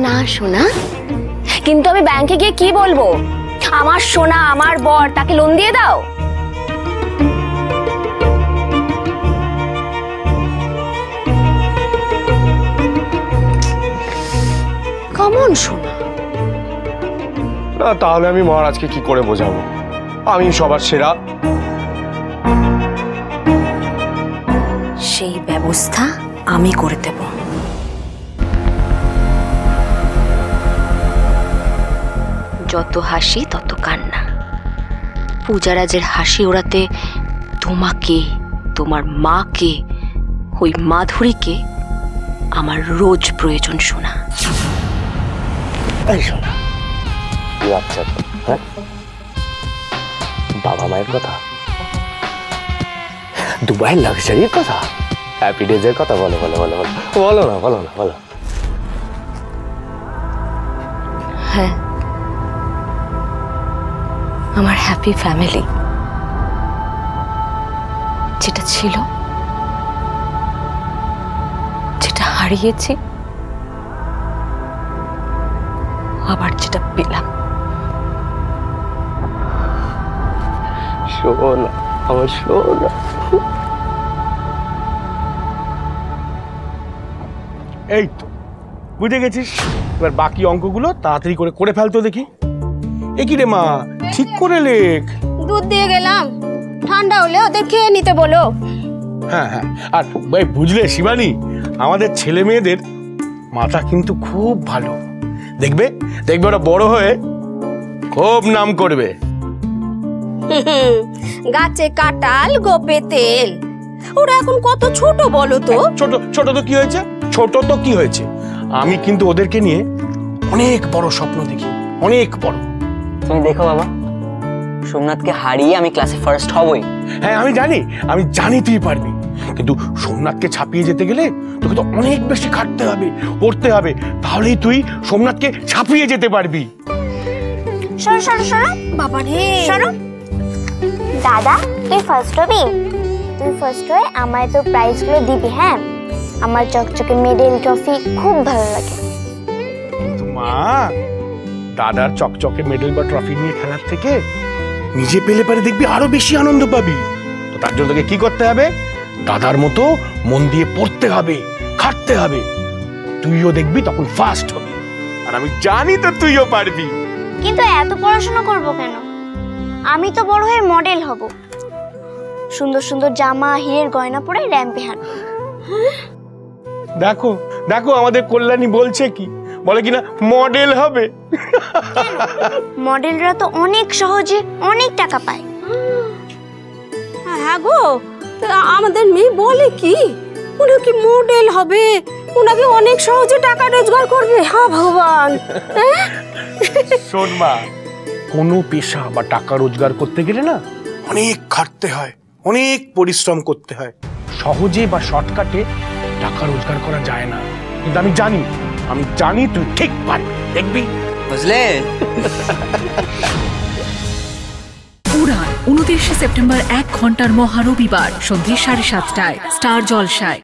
না সোনা, কিন্তু আমি ব্যাংকে গিয়ে কি বলবো? আমার সোনা আমার বর, তাকে লোন দিয়ে দাও। কেমন সোনা? না তাহলে আমি মহারাজকে কি করে বোঝাবো আমি সবার সেরা? সেই ব্যবস্থা আমি করে দেব। যত হাসি তত কান্না। পূজারাজের হাসি ওড়াতে তোমাকে, তোমার মাকে, ওই মাধুরীকে আমার রোজ প্রয়োজন শোনা। আচ্ছা হ্যাঁ, বাবা মায়ের কথা, দুবাইয়ের লাক্সারির কথা, হ্যাপি ডেজের কথা বলো বলো বলো বলো বলো না বলো না বলো। হ্যাঁ, আমার হ্যাপি ফ্যামিলি যেটা ছিল, যেটা হারিয়েছি, আবার যেটা পেলাম। শোনা আমার শোনা। এই তো বুঝে গেছিস, এবার বাকি অঙ্কগুলো তাড়াতাড়ি করে করে ফেলতো দেখি। এ কি রে মা, ঠিক করে লেখ। দুধ দিয়ে গেলাম, ঠান্ডা হলে ওদের খেয়ে নিতে বলো। হ্যাঁ হ্যাঁ, আর ভাই বুঝলে শিবানী, আমাদের ছেলে মেয়েদের মাথা কিন্তু খুব ভালো। দেখবে দেখবে ওরা বড় হয়ে খুব নাম করবে। গাছে কাঁঠাল গোপে তেল, ওরা এখন কত ছোট বলো তো। ছোট ছোট তো কি হয়েছে, ছোট তো কি হয়েছে, আমি কিন্তু ওদেরকে নিয়ে অনেক বড় স্বপ্ন দেখি, অনেক বড়। তুমি দেখো বাবা, সোমনাথকে হারিয়ে আমি ক্লাসে ফার্স্ট হবই। হ্যাঁ আমি জানি তুই পারবি, কিন্তু সোমনাথকে ছাপিয়ে যেতে গেলে তোকে তো অনেক বেশি খাটতে হবে, পড়তে হবে, তাহলেই তুই সোমনাথকে ছাপিয়ে যেতে পারবি। সরো সরো সরো বাবা রে, সরো। দাদা তুই ফার্স্ট হবি, তুই ফার্স্ট হয়ে আমায় তো প্রাইজগুলো দিবি। হ্যাঁ, আমার চকচকে মেডেল ট্রফি খুব ভালো লাগে। মা, দাদার চকচকে মেডেল বা ট্রফি নিয়ে খেলার থেকে নিজে পেলে পারে দেখবি আরো বেশি আনন্দ পাবি। তো তার জন্য তোকে কি করতে হবে, দাদার মতো মন দিয়ে পড়তে হবে, খাটতে হবে, তুইও দেখবি তখন ফার্স্ট হবি। আর আমি জানি তো তুইও পারবি। কিন্তু এত পড়াশোনা করব কেন? আমি তো বড় হয়ে মডেল হব, সুন্দর সুন্দর জামা হীরের গয়না পরে র্যাম্পে হাঁটব। দেখো দেখো আমাদের কল্যাণী বলছে কি, বলে কিনা মডেল হবে। মডেলরা তো অনেক সহজে অনেক টাকা পায়। হ্যাঁ গো, আমাদের মেয়ে বলে কি, উনি কি মডেল হবে, উনাকে অনেক সহজে টাকা রোজগার করবে। হ্যাঁ ভগবান। শোন মা, কোনো পেশা বা টাকা রোজগার করতে গেলে না অনেক খাটতে হয়, অনেক পরিশ্রম করতে হয়। সহজে বা শর্টকাটে টাকা রোজগার করা যায় না। কিন্তু আমি জানি তুই ঠিক পারবি, দেখবি। বুঝলে? উড়ান 29 সেপ্টেম্বর 1 ঘন্টার মহা রবিবার সন্ধ্যে 7:30টায় স্টার জলসায়।